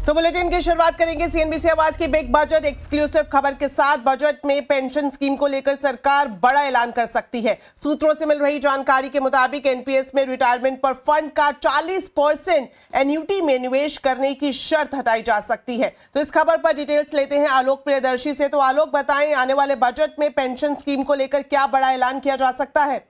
तो बुलेटिन की शुरुआत करेंगे सीएनबीसी आवाज की बिग बजट एक्सक्लूसिव खबर के साथ। बजट में पेंशन स्कीम को लेकर सरकार बड़ा ऐलान कर सकती है। सूत्रों से मिल रही जानकारी के मुताबिक एनपीएस में रिटायरमेंट पर फंड का 40% एन्युटी में निवेश करने की शर्त हटाई जा सकती है। तो इस खबर पर डिटेल्स लेते हैं आलोक प्रियदर्शी से। तो आलोक, बताएं आने वाले बजट में पेंशन स्कीम को लेकर क्या बड़ा ऐलान किया जा सकता है?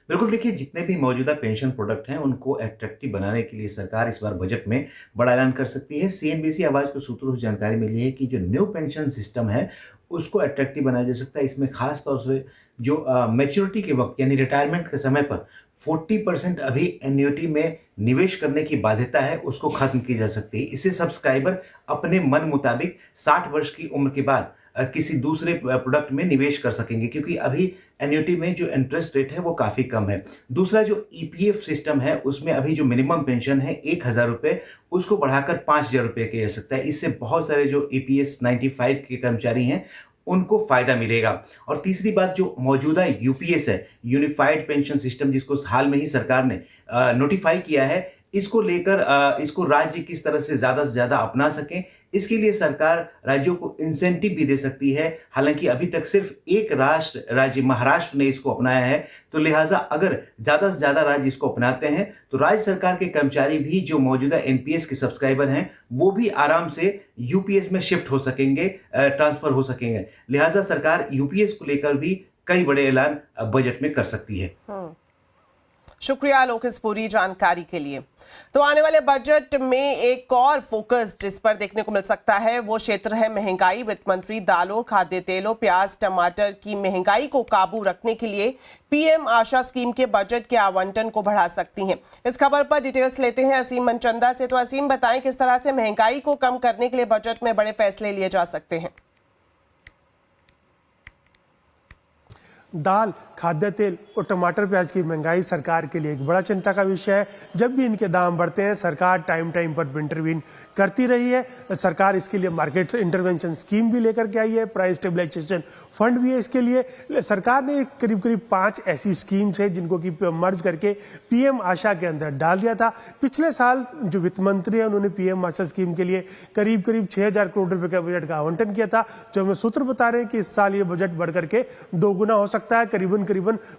बिल्कुल, देखिए जितने भी मौजूदा पेंशन प्रोडक्ट हैं उनको अट्रैक्टिव बनाने के लिए सरकार इस बार बजट में बड़ा ऐलान कर सकती है। सीएनबीसी आवाज को सूत्रों से जानकारी मिली है कि जो न्यू पेंशन सिस्टम है उसको अट्रैक्टिव बनाया जा सकता है। इसमें खास तौर से जो मैच्योरिटी के वक्त यानी रिटायरमेंट के समय पर 40% अभी एन्युटी में निवेश करने की बाध्यता है उसको खत्म की जा सकती है। इससे सब्सक्राइबर अपने मन मुताबिक 60 वर्ष की उम्र के बाद किसी दूसरे प्रोडक्ट में निवेश कर सकेंगे, क्योंकि अभी एन्युटी में जो इंटरेस्ट रेट है वो काफ़ी कम है। दूसरा जो ईपीएफ सिस्टम है उसमें अभी जो मिनिमम पेंशन है 1000 रुपये, उसको बढ़ाकर 5000 रुपये किया जा सकता है। इससे बहुत सारे जो ईपीएस 95 के कर्मचारी हैं उनको फायदा मिलेगा। और तीसरी बात, जो मौजूदा यूपीएस है, यूनिफाइड पेंशन सिस्टम, जिसको हाल में ही सरकार ने नोटिफाई किया है, इसको लेकर इसको राज्य किस तरह से ज़्यादा अपना सकें, इसके लिए सरकार राज्यों को इंसेंटिव भी दे सकती है। हालांकि अभी तक सिर्फ एक राज्य महाराष्ट्र ने इसको अपनाया है, तो लिहाजा अगर ज़्यादा से ज़्यादा राज्य इसको अपनाते हैं तो राज्य सरकार के कर्मचारी भी जो मौजूदा एनपीएस के सब्सक्राइबर हैं वो भी आराम से यूपीएस में शिफ्ट हो सकेंगे, ट्रांसफर हो सकेंगे। लिहाजा सरकार यूपीएस को लेकर भी कई बड़े ऐलान बजट में कर सकती है। शुक्रिया आलोक इस पूरी जानकारी के लिए। तो आने वाले बजट में एक और फोकस जिस पर देखने को मिल सकता है वो क्षेत्र है महंगाई। वित्त मंत्री दालों, खाद्य तेलों, प्याज, टमाटर की महंगाई को काबू रखने के लिए पीएम आशा स्कीम के बजट के आवंटन को बढ़ा सकती हैं। इस खबर पर डिटेल्स लेते हैं असीम मनचंदा से। तो असीम, बताएं किस तरह से महंगाई को कम करने के लिए बजट में बड़े फैसले लिए जा सकते हैं? दाल, खाद्य तेल और टमाटर प्याज की महंगाई सरकार के लिए एक बड़ा चिंता का विषय है। जब भी इनके दाम बढ़ते हैं सरकार टाइम पर इंटरवीन करती रही है। सरकार इसके लिए मार्केट इंटरवेंशन स्कीम भी लेकर के आई है, प्राइस स्टेबलाइजेशन फंड भी है। इसके लिए सरकार ने करीब 5 ऐसी स्कीम्स है जिनको की मर्ज करके पीएम आशा के अंदर डाल दिया था। पिछले साल जो वित्त मंत्री है उन्होंने पीएम आशा स्कीम के लिए करीब 6000 करोड़ रुपए का बजट का आवंटन किया था। जो हमें सूत्र बता रहे हैं कि इस साल ये बजट बढ़ करके 2 गुना हो सकता है। करीबन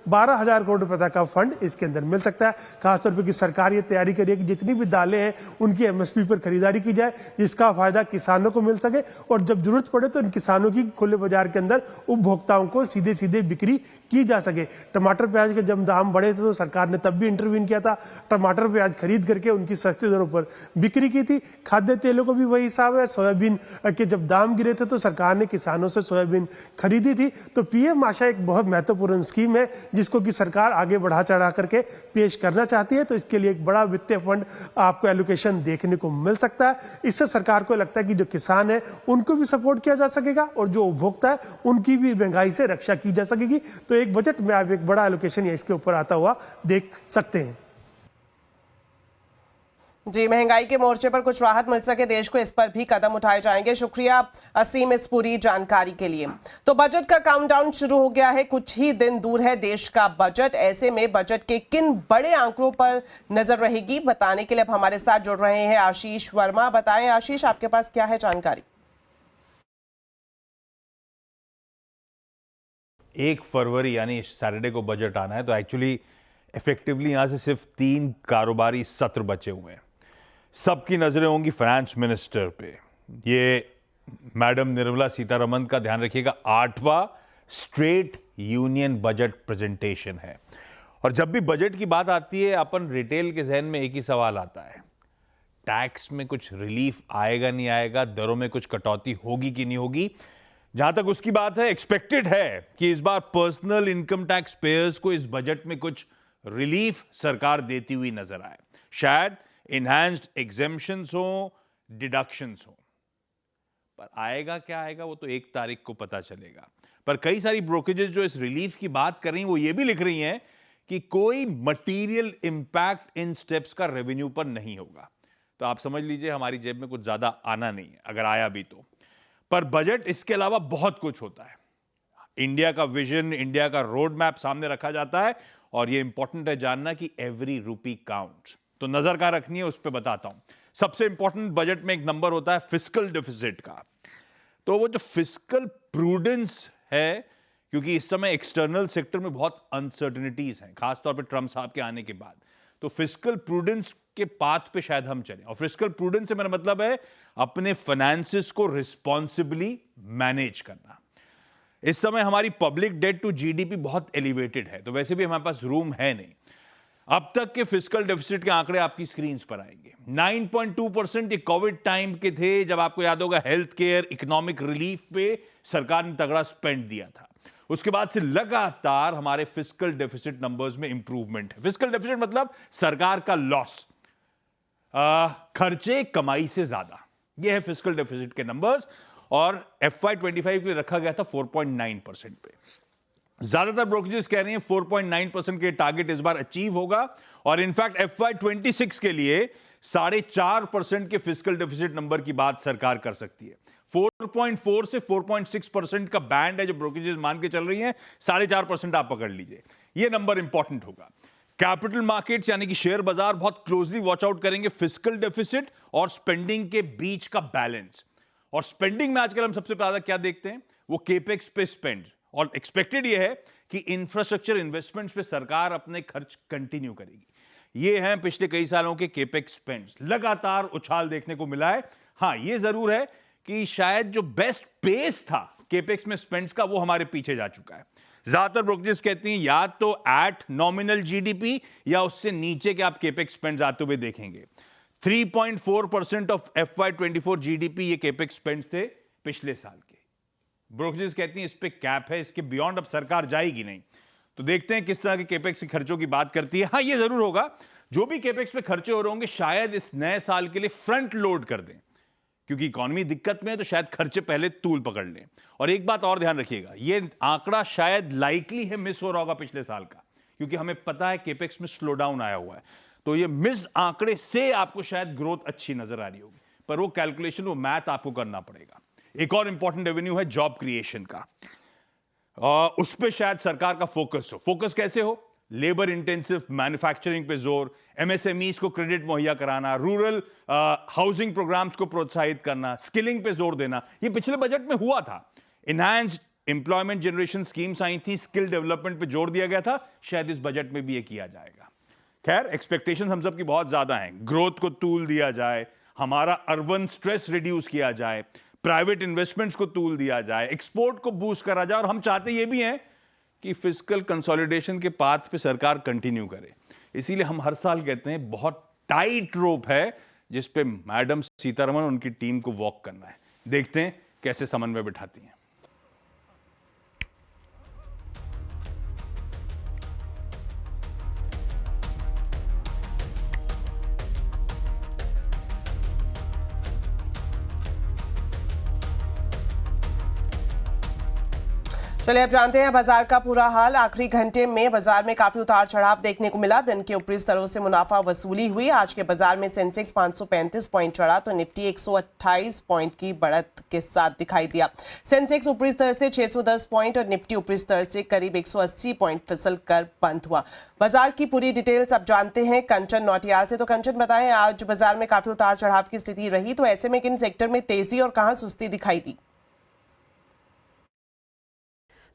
12,000 करोड़ रुपए तक का फंड इसके अंदर मिल सकता है। खासतौर पर कि सरकार ये तैयारी करी है कि जितनी भी दालें हैं उनकी एमएसपी पर खरीदारी की जाए, जिसका फायदा किसानों को मिल सके और जब जरूरत पड़े तो इन किसानों की खुले बाजार के अंदर उपभोक्ताओं को सीधे बिक्री की जा सके। टमाटर प्याज के जब दाम बढ़े थे तो सरकार ने तब भी इंटरवीन किया था, टमाटर प्याज खरीद करके उनकी सस्ती दरों पर बिक्री की थी। खाद्य तेलों को भी वही हिसाब है। सोयाबीन के जब दाम गिरे थे तो सरकार ने किसानों से सोयाबीन खरीदी थी। तो पीएम आशा एक बहुत महत्वपूर्ण स्कीम है जिसको कि सरकार आगे बढ़ा चढ़ा करके पेश करना चाहती है। तो इसके लिए एक बड़ा वित्तीय फंड आपको एलोकेशन देखने को मिल सकता है। इससे सरकार को लगता है कि जो किसान है उनको भी सपोर्ट किया जा सकेगा और जो उपभोक्ता है उनकी भी महंगाई से रक्षा की जा सकेगी। तो एक बजट में आप एक बड़ा एलोकेशन इसके ऊपर आता हुआ देख सकते हैं। जी, महंगाई के मोर्चे पर कुछ राहत मिल सके देश को, इस पर भी कदम उठाए जाएंगे। शुक्रिया असीम इस पूरी जानकारी के लिए। तो बजट का काउंटडाउन शुरू हो गया है, कुछ ही दिन दूर है देश का बजट। ऐसे में बजट के किन बड़े आंकड़ों पर नजर रहेगी, बताने के लिए अब हमारे साथ जुड़ रहे हैं आशीष वर्मा। बताएं आशीष, आपके पास क्या है जानकारी? 1 फरवरी यानी सैटरडे को बजट आना है, तो एक्चुअली इफेक्टिवली यहां से सिर्फ 3 कारोबारी सत्र बचे हुए हैं। सबकी नजरें होंगी फाइनेंस मिनिस्टर पे। ये मैडम निर्मला सीतारमण का, ध्यान रखिएगा, 8वां स्ट्रेट यूनियन बजट प्रेजेंटेशन है। और जब भी बजट की बात आती है अपन रिटेल के जहन में एक ही सवाल आता है, टैक्स में कुछ रिलीफ आएगा नहीं आएगा, दरों में कुछ कटौती होगी कि नहीं होगी। जहां तक उसकी बात है, एक्सपेक्टेड है कि इस बार पर्सनल इनकम टैक्स पेयर्स को इस बजट में कुछ रिलीफ सरकार देती हुई नजर आए। शायद इनहैंस्ड एग्जेम्पशंस हो, डिडक्शंस हो, पर आएगा क्या आएगा वो तो 1 तारीख को पता चलेगा। पर कई सारी ब्रोकरेजेस जो इस रिलीफ की बात कर रही हैं वो ये भी लिख रही हैं कि कोई मटीरियल इंपैक्ट इन स्टेप्स का रेवेन्यू पर नहीं होगा। तो आप समझ लीजिए हमारी जेब में कुछ ज्यादा आना नहीं है, अगर आया भी तो। पर बजट इसके अलावा बहुत कुछ होता है। इंडिया का विजन, इंडिया का रोड मैप सामने रखा जाता है और यह इंपॉर्टेंट है जानना कि एवरी रूपी काउंट। तो नजर कहां रखनी है उस पर बताता हूं। सबसे इंपॉर्टेंट बजट में एक नंबर होता है फिस्कल डेफिसिट का। तो वो जो फिस्कल प्रूडेंस है, क्योंकि इस समय एक्सटर्नल सेक्टर में बहुत अनसर्टेनिटीज हैं, खासतौर पे ट्रम्प साहब के आने के बाद, तो फिस्कल प्रूडेंस के पाथ पे शायद हम चलें। और फिस्कल प्रूडेंस से मेरा मतलब है अपने फाइनेंसेस को रिस्पॉन्सिबली मैनेज करना। इस समय हमारी पब्लिक डेट टू जीडीपी बहुत एलिवेटेड है, तो वैसे भी हमारे पास रूम है नहीं। अब तक के फिस्कल डेफिसिट के आंकड़े आपकी स्क्रीन पर आएंगे। 9.2% ये कोविड टाइम के थे, जब आपको याद होगा हेल्थ केयर, इकोनॉमिक रिलीफ पे सरकार ने तगड़ा स्पेंड दिया था। उसके बाद से लगातार हमारे फिस्कल डेफिसिट नंबर्स में इंप्रूवमेंट है। फिस्कल डेफिसिट मतलब सरकार का लॉस, खर्चे कमाई से ज्यादा, ये है फिस्कल डेफिसिट के नंबर्स। और FY25 के लिए रखा गया था 4.9% पे। ज्यादातर ब्रोकरेजेस कह रही हैं 4.9% के टारगेट इस बार अचीव होगा, और इनफैक्ट FY26 के लिए 4.5% के फिस्कल डेफिसिट नंबर की बात सरकार कर सकती है। 4.4 से 4.6% का बैंड है जो ब्रोकरेजेस मान के चल रही हैं, 4.5% आप पकड़ लीजिए, ये नंबर इंपॉर्टेंट होगा। कैपिटल मार्केट्स यानी कि शेयर बाजार बहुत क्लोजली वॉच आउट करेंगे फिस्कल डेफिसिट और स्पेंडिंग के बीच का बैलेंस। और स्पेंडिंग में आजकल हम सबसे ज्यादा क्या देखते हैं, वो केपेक्स पे स्पेंड, और एक्सपेक्टेड ये है कि इंफ्रास्ट्रक्चर इन्वेस्टमेंट्स पे सरकार अपने खर्च कंटिन्यू करेगी। ये हैं पिछले कई सालों के केपेक्स स्पेंड्स, लगातार उछाल देखने को मिला है। हाँ, ये जरूर है कि शायद जो बेस्ट पेस था केपेक्स में स्पेंड्स का, वो हमारे पीछे जा चुका है। ज्यादातर ब्रोकरेजेस कहती हैं या तो एट नॉमिनल जीडीपी या उससे नीचे के आप केपेक्स स्पेंड्स आते हुए देखेंगे। 3.4% ऑफ FY24 जीडीपी ये केपेक्स स्पेंड्स थे पिछले साल के। ब्रोकरेजेस कहती हैं इस पे कैप है, इसके बियॉन्ड अब सरकार जाएगी नहीं। तो देखते हैं किस तरह के केपेक्स के खर्चों की बात करती है। हाँ, ये जरूर होगा जो भी केपेक्स पे खर्चे हो रहे होंगे शायद इस नए साल के लिए फ्रंट लोड कर दें, क्योंकि इकोनॉमी दिक्कत में है, तो शायद खर्चे पहले तूल पकड़ लें। और एक बात और ध्यान रखिएगा, ये आंकड़ा शायद लाइकली है मिस हो रहा होगा पिछले साल का, क्योंकि हमें पता है केपेक्स में स्लो डाउन आया हुआ है। तो ये मिस्ड आंकड़े से आपको शायद ग्रोथ अच्छी नजर आ रही होगी, पर वो कैलकुलेशन, वो मैथ आपको करना पड़ेगा। एक और इंपॉर्टेंट रेवेन्यू है जॉब क्रिएशन का, उस पर शायद सरकार का फोकस हो। फोकस कैसे हो? लेबर इंटेंसिव मैन्युफैक्चरिंग पे जोर, MSMEs को क्रेडिट मुहैया कराना, रूरल हाउसिंग प्रोग्राम्स को प्रोत्साहित करना, स्किलिंग पे जोर देना। ये पिछले बजट में हुआ था। इनहैंस्ड एम्प्लॉयमेंट जनरेशन स्कीम्स आई थी, स्किल डेवलपमेंट पे जोर दिया गया था, शायद इस बजट में भी ये किया जाएगा। खैर, एक्सपेक्टेशन हम सबकी बहुत ज्यादा हैं। ग्रोथ को तूल दिया जाए, हमारा अर्बन स्ट्रेस रिड्यूस किया जाए, प्राइवेट इन्वेस्टमेंट्स को तूल दिया जाए, एक्सपोर्ट को बूस्ट करा जाए, और हम चाहते ये भी हैं कि फिस्कल कंसोलिडेशन के पाथ पे सरकार कंटिन्यू करे। इसीलिए हम हर साल कहते हैं बहुत टाइट रोप है जिस पे मैडम सीतारमण उनकी टीम को वॉक करना है। देखते हैं कैसे समन्वय बिठाती हैं। चलिए अब जानते हैं बाजार का पूरा हाल। आखिरी घंटे में बाजार में काफी उतार चढ़ाव देखने को मिला। दिन के ऊपरी स्तरों से मुनाफा वसूली हुई। आज के बाजार में सेंसेक्स 535 पॉइंट चढ़ा तो निफ्टी 128 पॉइंट की बढ़त के साथ दिखाई दिया। सेंसेक्स ऊपरी स्तर से 610 पॉइंट और निफ्टी ऊपरी स्तर से करीब 180 पॉइंट फिसल कर बंद हुआ। बाजार की पूरी डिटेल्स अब जानते हैं कंचन नौटियाल से। तो कंचन, बताएं, आज बाजार में काफी उतार चढ़ाव की स्थिति रही, तो ऐसे में किन सेक्टर में तेजी और कहां सुस्ती दिखाई दी?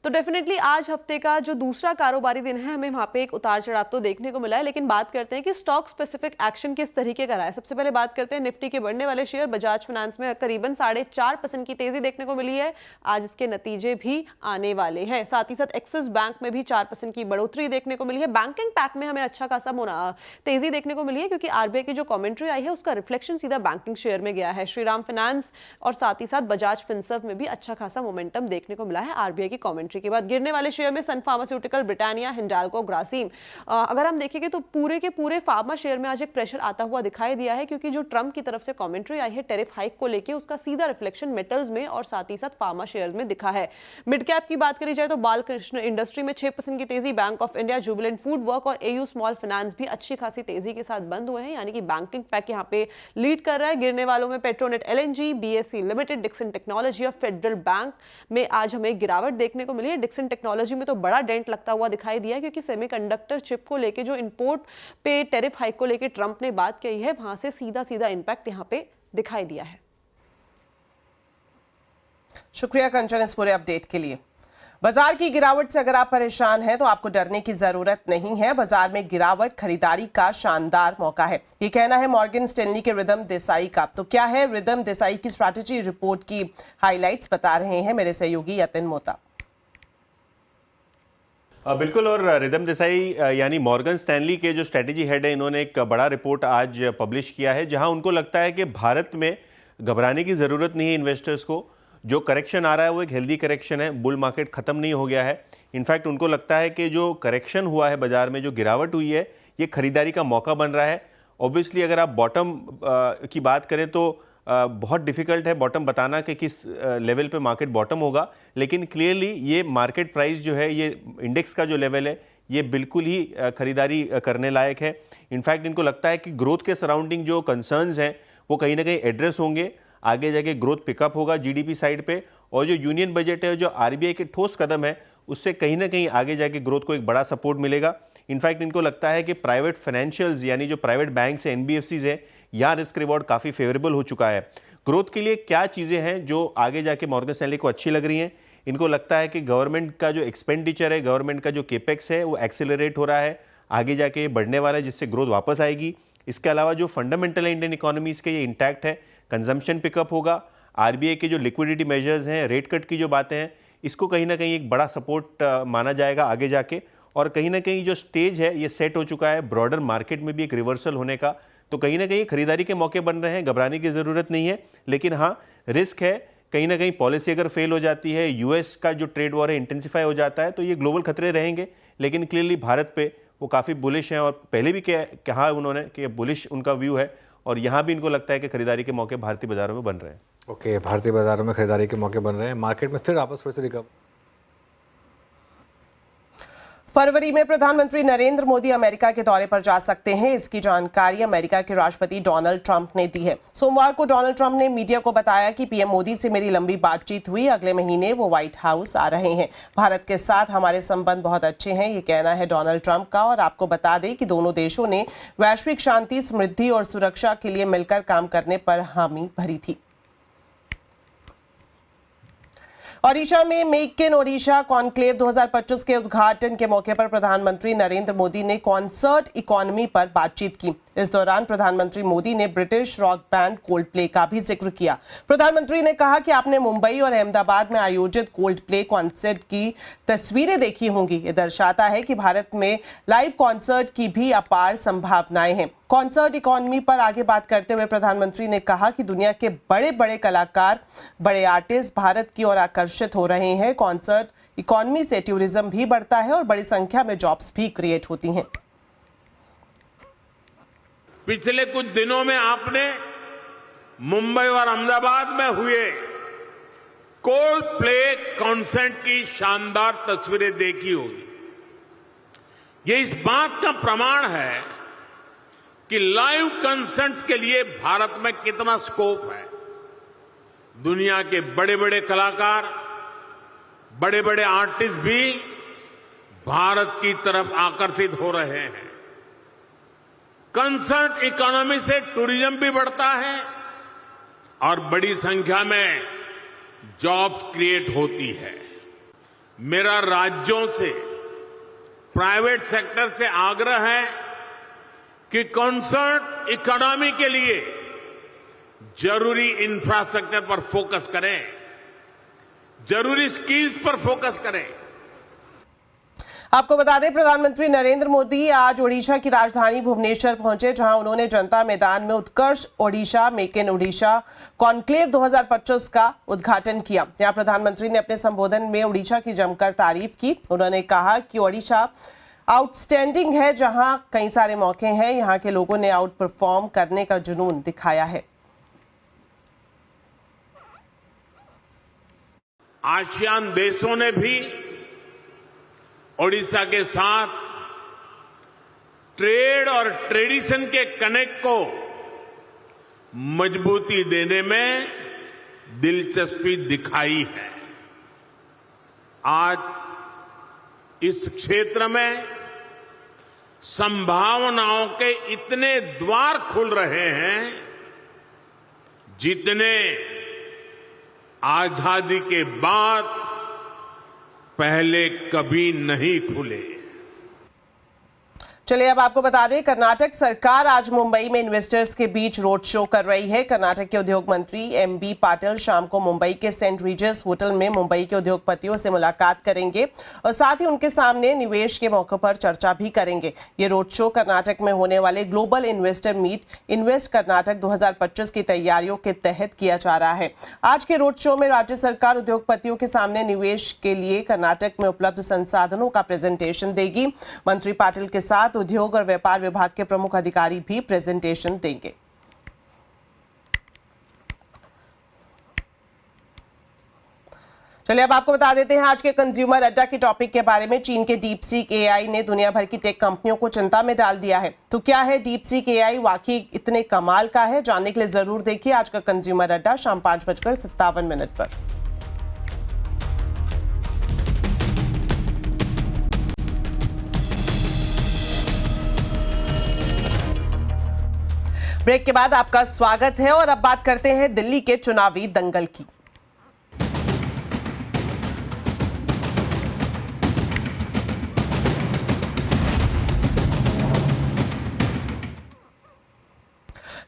तो डेफिनेटली आज हफ्ते का जो दूसरा कारोबारी दिन है, हमें वहां पे एक उतार चढ़ाव तो देखने को मिला है, लेकिन बात करते हैं कि स्टॉक स्पेसिफिक एक्शन किस तरीके का रहा है। सबसे पहले बात करते हैं निफ्टी के बढ़ने वाले शेयर। बजाज फाइनेंस में करीबन 4.5% की तेजी देखने को मिली है। आज इसके नतीजे भी आने वाले हैं। साथ ही साथ एक्सिस बैंक में भी 4% की बढ़ोतरी देखने को मिली है। बैंकिंग पैक में हमें अच्छा खासा तेजी देखने को मिली है, क्योंकि आरबीआई की जो कमेंट्री आई है उसका रिफ्लेक्शन सीधा बैंकिंग शेयर में गया है। श्रीराम फाइनेंस और साथ ही साथ बजाज फिनसर्व में भी अच्छा खासा मोमेंटम देखने को मिला है आरबीआई की कमेंट्री के बाद। गिरने वाले शेयर में सन फार्मास्यूटिकल, ब्रिटानिया, हिंडाल्को, ग्रासिम। अगर हम देखेंगे तो पूरे के पूरे फार्मा शेयर में आज एक प्रेशर आता हुआ दिखाई दिया है, क्योंकि जो ट्रंप की तरफ से कमेंट्री आई है टैरिफ हाइक को लेके, उसका सीधा रिफ्लेक्शन मेटल्स में और साथ ही साथ फार्मा शेयर में दिखा है। मिड कैप की बात करी जाए तो बालकृष्ण इंडस्ट्री में 6% की तेजी, bank of India, Jubilant food work और एयू स्मॉल फाइनेंस भी अच्छी खासी तेजी के साथ बंद हुए हैं, यानी कि बैंकिंग पैक यहाँ पे लीड कर रहा है। गिरने वालों में Petronet LNG, BSE limited, Dixon technology और फेडरल बैंक में आज हमें गिरावट देखने को मिली है। डिक्सन टेक्नोलॉजी में तो बड़ा डेंट लगता हुआ दिखाई दिया है, क्योंकि सेमीकंडक्टर चिप को लेके जो इंपोर्ट पे टैरिफ हाइक को लेके ट्रंप ने बात कही है, वहां से सीधा सीधा इंपैक्ट यहां पे दिखाई दिया है। शुक्रिया कंचन इस पूरे अपडेट के लिए। बाजार की गिरावट से अगर आप परेशान हैं तो आपको डरने की जरूरत नहीं है। बाजार में गिरावट खरीदारी का शानदार मौका है, ये कहना है मॉर्गन स्टैनली के रिदम देसाई का। तो क्या है रिदम देसाई की स्ट्रैटेजी रिपोर्ट की हाइलाइट्स, बता रहे हैं मेरे सहयोगी यतिन मोता। बिल्कुल, और रिदम देसाई यानी मॉर्गन स्टैनली के जो स्ट्रैटेजी हेड है, इन्होंने एक बड़ा रिपोर्ट आज पब्लिश किया है, जहां उनको लगता है कि भारत में घबराने की ज़रूरत नहीं है इन्वेस्टर्स को। जो करेक्शन आ रहा है वो एक हेल्दी करेक्शन है, बुल मार्केट ख़त्म नहीं हो गया है। इनफैक्ट उनको लगता है कि जो करेक्शन हुआ है बाज़ार में, जो गिरावट हुई है, ये खरीदारी का मौका बन रहा है। ऑब्वियसली अगर आप बॉटम की बात करें तो बहुत डिफ़िकल्ट है बॉटम बताना कि किस लेवल पे मार्केट बॉटम होगा, लेकिन क्लियरली ये मार्केट प्राइस जो है, ये इंडेक्स का जो लेवल है, ये बिल्कुल ही खरीदारी करने लायक है। इनफैक्ट इनको लगता है कि ग्रोथ के सराउंडिंग जो कंसर्न्स हैं वो कहीं ना कहीं एड्रेस होंगे, आगे जाके ग्रोथ पिकअप होगा जीडीपी साइड पे, और जो यूनियन बजट है, जो आरबीआई के ठोस कदम है, उससे कहीं ना कहीं आगे जाके ग्रोथ को एक बड़ा सपोर्ट मिलेगा। इनफैक्ट इनको लगता है कि प्राइवेट फाइनेंशियल्स यानी जो प्राइवेट बैंक्स है, एनबीएफसीज है, यहाँ रिस्क रिवॉर्ड काफ़ी फेवरेबल हो चुका है। ग्रोथ के लिए क्या चीज़ें हैं जो आगे जाके मॉर्गन स्टैनली को अच्छी लग रही हैं? इनको लगता है कि गवर्नमेंट का जो एक्सपेंडिचर है, गवर्नमेंट का जो केपेक्स है, वो एक्सेलरेट हो रहा है, आगे जाके बढ़ने वाला है, जिससे ग्रोथ वापस आएगी। इसके अलावा जो फंडामेंटल है इंडियन इकोनॉमीज़ के, ये इंटैक्ट है, कंजम्पशन पिकअप होगा। आरबीआई के जो लिक्विडिटी मेजर्स हैं, रेट कट की जो बातें हैं, इसको कहीं ना कहीं एक बड़ा सपोर्ट माना जाएगा आगे जाके। और कहीं ना कहीं जो स्टेज है ये सेट हो चुका है ब्रॉडर मार्केट में भी एक रिवर्सल होने का, तो कहीं ना कहीं खरीदारी के मौके बन रहे हैं, घबराने की ज़रूरत नहीं है। लेकिन हाँ, रिस्क है, कहीं ना कहीं पॉलिसी अगर फेल हो जाती है, यूएस का जो ट्रेड वॉर है इंटेंसिफाई हो जाता है, तो ये ग्लोबल खतरे रहेंगे। लेकिन क्लियरली भारत पे वो काफ़ी बुलिश हैं, और पहले भी कहा उन्होंने कि बुलिश उनका व्यू है, और यहाँ भी इनको लगता है कि खरीदारी के मौके भारतीय बाजारों में बन रहे हैं। ओके, भारतीय बाजारों में खरीदारी के मौके बन रहे हैं, मार्केट में फिर वापस थोड़ी सी रिकवर। फरवरी में प्रधानमंत्री नरेंद्र मोदी अमेरिका के दौरे पर जा सकते हैं, इसकी जानकारी अमेरिका के राष्ट्रपति डोनाल्ड ट्रंप ने दी है। सोमवार को डोनाल्ड ट्रंप ने मीडिया को बताया कि पीएम मोदी से मेरी लंबी बातचीत हुई, अगले महीने वो व्हाइट हाउस आ रहे हैं। भारत के साथ हमारे संबंध बहुत अच्छे हैं, ये कहना है डोनाल्ड ट्रंप का। और आपको बता दें कि दोनों देशों ने वैश्विक शांति, समृद्धि और सुरक्षा के लिए मिलकर काम करने पर हामी भरी थी। ओडिशा में मेक इन ओडिशा कॉन्क्लेव 2025 के उद्घाटन के मौके पर प्रधानमंत्री नरेंद्र मोदी ने कॉन्सर्ट इकोनॉमी पर बातचीत की। इस दौरान प्रधानमंत्री मोदी ने British rock band cold play का भी जिक्र किया। प्रधानमंत्री ने कहा कि आपने मुंबई और अहमदाबाद में आयोजित कोल्ड प्ले कॉन्सर्ट की तस्वीरें देखी होंगी। ये दर्शाता है कि भारत में लाइव कॉन्सर्ट की भी अपार संभावनाएं हैं। कॉन्सर्ट इकोनॉमी पर आगे बात करते हुए प्रधानमंत्री ने कहा कि दुनिया के बड़े बड़े कलाकार, बड़े आर्टिस्ट भारत की ओर आकर्षित हो रहे हैं। कॉन्सर्ट इकोनॉमी से टूरिज्म भी बढ़ता है और बड़ी संख्या में जॉब्स भी क्रिएट होती हैं। पिछले कुछ दिनों में आपने मुंबई और अहमदाबाद में हुए कोल्ड प्ले कॉन्सर्ट की शानदार तस्वीरें देखी होगी। ये इस बात का प्रमाण है कि लाइव कॉन्सर्ट्स के लिए भारत में कितना स्कोप है। दुनिया के बड़े बड़े कलाकार, बड़े बड़े आर्टिस्ट भी भारत की तरफ आकर्षित हो रहे हैं। कंसर्ट इकोनॉमी से टूरिज्म भी बढ़ता है और बड़ी संख्या में जॉब्स क्रिएट होती है। मेरा राज्यों से, प्राइवेट सेक्टर से आग्रह है कि कंसर्ट इकोनॉमी के लिए जरूरी इंफ्रास्ट्रक्चर पर फोकस करें, जरूरी स्किल्स पर फोकस करें। आपको बता दें प्रधानमंत्री नरेंद्र मोदी आज ओडिशा की राजधानी भुवनेश्वर पहुंचे, जहां उन्होंने जनता मैदान में Utkarsh Odisha make in Odisha conclave 2025 का उद्घाटन किया। यहां प्रधानमंत्री ने अपने संबोधन में ओडिशा की जमकर तारीफ की। उन्होंने कहा कि ओडिशा आउटस्टैंडिंग है, जहां कई सारे मौके हैं, यहां के लोगों ने आउट परफॉर्म करने का जुनून दिखाया है। आसियान देशों ने भी ओडिशा के साथ ट्रेड और ट्रेडिशन के कनेक्ट को मजबूती देने में दिलचस्पी दिखाई है। आज इस क्षेत्र में संभावनाओं के इतने द्वार खुल रहे हैं जितने आजादी के बाद पहले कभी नहीं खुले। चलिए अब आपको बता दें, कर्नाटक सरकार आज मुंबई में इन्वेस्टर्स के बीच रोड शो कर रही है। कर्नाटक के उद्योग मंत्री एमबी पाटिल शाम को मुंबई के सेंट रीजर्स होटल में मुंबई के उद्योगपतियों से मुलाकात करेंगे और साथ ही उनके सामने निवेश के मौके पर चर्चा भी करेंगे। ये रोड शो कर्नाटक में होने वाले global investor meet invest Karnataka 2025 की तैयारियों के तहत किया जा रहा है। आज के रोड शो में राज्य सरकार उद्योगपतियों के सामने निवेश के लिए कर्नाटक में उपलब्ध संसाधनों का प्रेजेंटेशन देगी। मंत्री पाटिल के साथ उद्योग और व्यापार विभाग के प्रमुख अधिकारी भी प्रेजेंटेशन देंगे। चलिए अब आपको बता देते हैं आज के कंज्यूमर अड्डा के टॉपिक के बारे में। चीन के डीप सीक एआई ने दुनिया भर की टेक कंपनियों को चिंता में डाल दिया है। तो क्या है डीप सीक एआई, वाकई इतने कमाल का है? जानने के लिए जरूर देखिए आज का कंज्यूमर अड्डा शाम 5:57 पर। ब्रेक के बाद आपका स्वागत है और अब बात करते हैं दिल्ली के चुनावी दंगल की।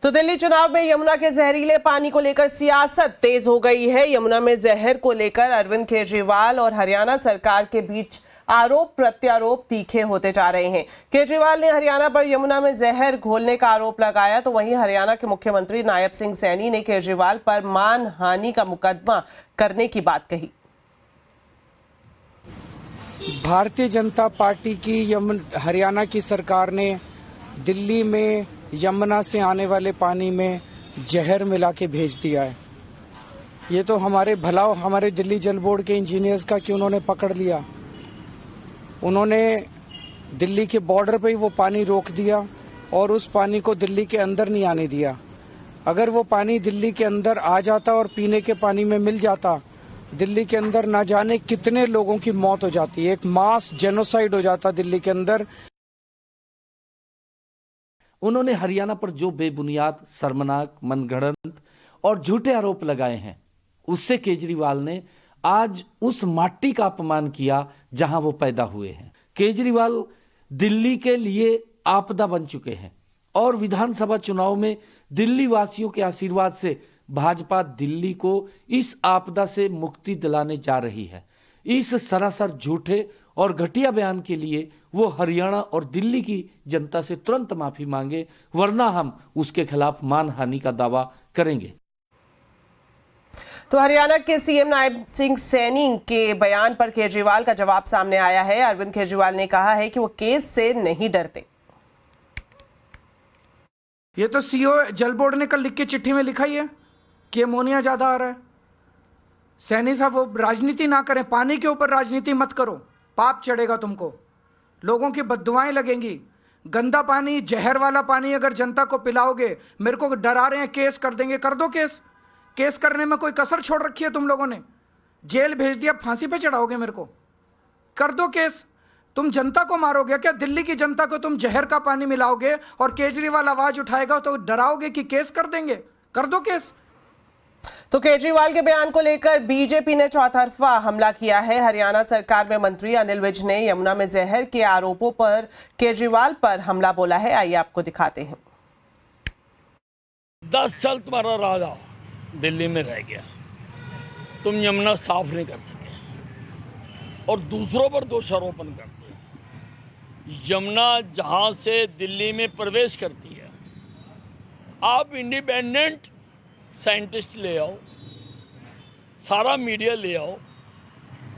तो दिल्ली चुनाव में यमुना के जहरीले पानी को लेकर सियासत तेज हो गई है। यमुना में जहर को लेकर अरविंद केजरीवाल और हरियाणा सरकार के बीच आरोप प्रत्यारोप तीखे होते जा रहे हैं। केजरीवाल ने हरियाणा पर यमुना में जहर घोलने का आरोप लगाया, तो वहीं हरियाणा के मुख्यमंत्री नायब सिंह सैनी ने केजरीवाल पर मानहानि का मुकदमा करने की बात कही। भारतीय जनता पार्टी की हरियाणा की सरकार ने दिल्ली में यमुना से आने वाले पानी में जहर मिला के भेज दिया है। ये तो हमारे भला हमारे दिल्ली जल बोर्ड के इंजीनियर्स का कि उन्होंने पकड़ लिया। उन्होंने दिल्ली के बॉर्डर पे ही वो पानी रोक दिया और उस पानी को दिल्ली के अंदर नहीं आने दिया। अगर वो पानी दिल्ली के अंदर आ जाता और पीने के पानी में मिल जाता, दिल्ली के अंदर ना जाने कितने लोगों की मौत हो जाती। एक मास जेनोसाइड हो जाता दिल्ली के अंदर। उन्होंने हरियाणा पर जो बेबुनियाद, शर्मनाक, मनगढ़ंत और झूठे आरोप लगाए हैं, उससे केजरीवाल ने आज उस माटी का अपमान किया जहां वो पैदा हुए हैं। केजरीवाल दिल्ली के लिए आपदा बन चुके हैं और विधानसभा चुनाव में दिल्ली वासियों के आशीर्वाद से भाजपा दिल्ली को इस आपदा से मुक्ति दिलाने जा रही है। इस सरासर झूठे और घटिया बयान के लिए वो हरियाणा और दिल्ली की जनता से तुरंत माफी मांगे, वरना हम उसके खिलाफ मानहानि का दावा करेंगे। तो हरियाणा के सीएम नायब सिंह सैनी के बयान पर केजरीवाल का जवाब सामने आया है। अरविंद केजरीवाल ने कहा है कि वो केस से नहीं डरते। ये तो सीओ जल बोर्ड ने कल लिख के चिट्ठी में लिखा ही है कि अमोनिया ज्यादा आ रहा है। सैनी साहब, वो राजनीति ना करें, पानी के ऊपर राजनीति मत करो, पाप चढ़ेगा तुमको, लोगों की बद्दुआएं लगेंगी। गंदा पानी, जहर वाला पानी अगर जनता को पिलाओगे, मेरे को डरा रहे हैं केस कर देंगे, कर दो केस। केस करने में कोई कसर छोड़ रखी है तुम लोगों ने? जेल भेज दिया, फांसी पे चढ़ाओगे मेरे को? कर दो केस। तुम जनता को मारोगे क्या? दिल्ली की जनता को तुम जहर का पानी मिलाओगे और केजरीवाल आवाज उठाएगा तो डराओगे कि केस कर देंगे? कर दो केस। तो केजरीवाल के बयान को लेकर बीजेपी ने चौतरफा हमला किया है। हरियाणा सरकार में मंत्री अनिल विज ने यमुना में जहर के आरोपों पर केजरीवाल पर हमला बोला है। आइए आपको दिखाते हैं। 10 साल तुम्हारा राजा दिल्ली में रह गया, तुम यमुना साफ नहीं कर सके और दूसरों पर दोषारोपण करते हैं। यमुना जहां से दिल्ली में प्रवेश करती है, आप इंडिपेंडेंट साइंटिस्ट ले आओ, सारा मीडिया ले आओ,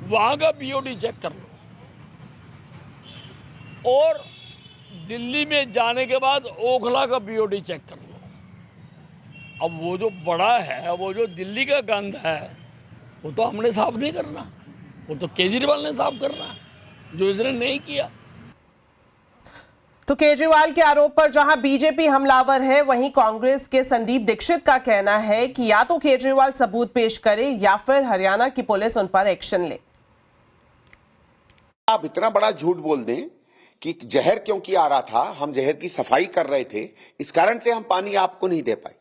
वहाँ का बीओडी चेक कर लो और दिल्ली में जाने के बाद ओखला का बीओडी चेक कर लो। अब वो जो बड़ा है, वो जो दिल्ली का गंद है, वो तो हमने साफ नहीं करना, वो तो केजरीवाल ने साफ करना, जो इसने नहीं किया। तो केजरीवाल के आरोप पर जहां बीजेपी हमलावर है, वहीं कांग्रेस के संदीप दीक्षित का कहना है कि या तो केजरीवाल सबूत पेश करे या फिर हरियाणा की पुलिस उन पर एक्शन ले। आप इतना बड़ा झूठ बोल दें कि जहर क्योंकि आ रहा था, हम जहर की सफाई कर रहे थे, इस कारण से हम पानी आपको नहीं दे पाए।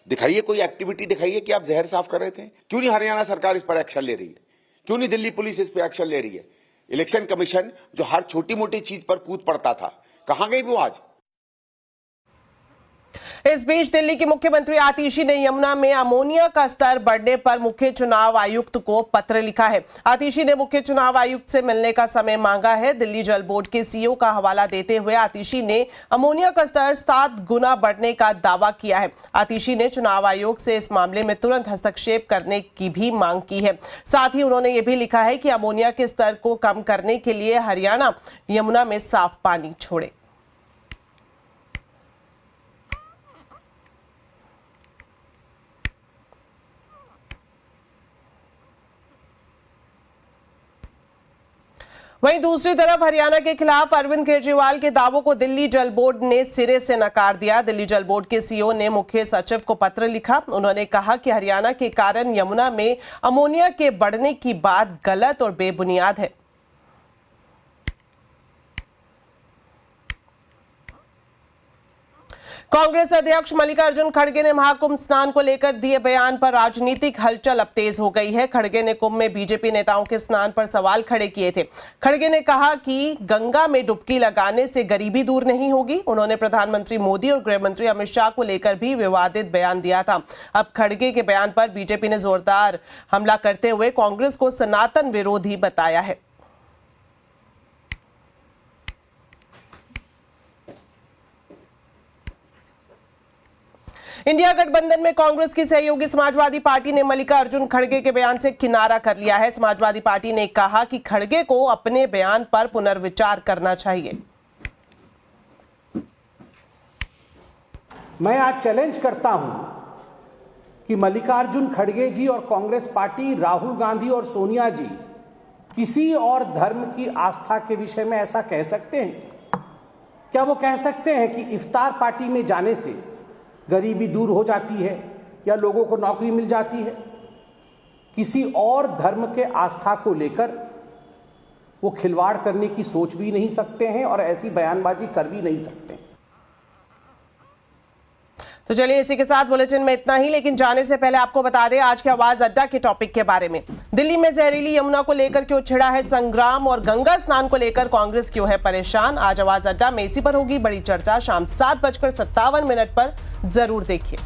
दिखाइए कोई एक्टिविटी दिखाइए कि आप जहर साफ कर रहे थे। क्यों नहीं हरियाणा सरकार इस पर एक्शन ले रही है? क्यों नहीं दिल्ली पुलिस इस पर एक्शन ले रही है? इलेक्शन कमीशन जो हर छोटी मोटी चीज पर कूद पड़ता था, कहां गई वो आज? इस बीच दिल्ली की मुख्यमंत्री आतिशी ने यमुना में अमोनिया का स्तर बढ़ने पर मुख्य चुनाव आयुक्त को पत्र लिखा है। आतिशी ने मुख्य चुनाव आयुक्त से मिलने का समय मांगा है। दिल्ली जल बोर्ड के सीईओ का हवाला देते हुए आतिशी ने अमोनिया का स्तर 7 गुना बढ़ने का दावा किया है। आतिशी ने चुनाव आयोग से इस मामले में तुरंत हस्तक्षेप करने की भी मांग की है। साथ ही उन्होंने ये भी लिखा है कि अमोनिया के स्तर को कम करने के लिए हरियाणा यमुना में साफ पानी छोड़े। वहीं दूसरी तरफ हरियाणा के खिलाफ अरविंद केजरीवाल के दावों को दिल्ली जल बोर्ड ने सिरे से नकार दिया। दिल्ली जल बोर्ड के सीईओ ने मुख्य सचिव को पत्र लिखा। उन्होंने कहा कि हरियाणा के कारण यमुना में अमोनिया के बढ़ने की बात गलत और बेबुनियाद है। कांग्रेस अध्यक्ष मल्लिकार्जुन खड़गे ने महाकुंभ स्नान को लेकर दिए बयान पर राजनीतिक हलचल अब तेज हो गई है। खड़गे ने कुंभ में बीजेपी नेताओं के स्नान पर सवाल खड़े किए थे। खड़गे ने कहा कि गंगा में डुबकी लगाने से गरीबी दूर नहीं होगी। उन्होंने प्रधानमंत्री मोदी और गृह मंत्री अमित शाह को लेकर भी विवादित बयान दिया था। अब खड़गे के बयान पर बीजेपी ने जोरदार हमला करते हुए कांग्रेस को सनातन विरोधी बताया है। इंडिया गठबंधन में कांग्रेस की सहयोगी समाजवादी पार्टी ने मल्लिकार्जुन खड़गे के बयान से किनारा कर लिया है। समाजवादी पार्टी ने कहा कि खड़गे को अपने बयान पर पुनर्विचार करना चाहिए। मैं आज चैलेंज करता हूं कि मल्लिकार्जुन खड़गे जी और कांग्रेस पार्टी, राहुल गांधी और सोनिया जी किसी और धर्म की आस्था के विषय में ऐसा कह सकते हैं? क्या वो कह सकते हैं कि इफ्तार पार्टी में जाने से गरीबी दूर हो जाती है या लोगों को नौकरी मिल जाती है? किसी और धर्म के आस्था को लेकर वो खिलवाड़ करने की सोच भी नहीं सकते हैं और ऐसी बयानबाजी कर भी नहीं सकते। तो चलिए इसी के साथ बुलेटिन में इतना ही, लेकिन जाने से पहले आपको बता दें आज के आवाज अड्डा के टॉपिक के बारे में। दिल्ली में जहरीली यमुना को लेकर क्यों छिड़ा है संग्राम और गंगा स्नान को लेकर कांग्रेस क्यों है परेशान। आज आवाज अड्डा में इसी पर होगी बड़ी चर्चा। शाम 7:57 पर जरूर देखिए।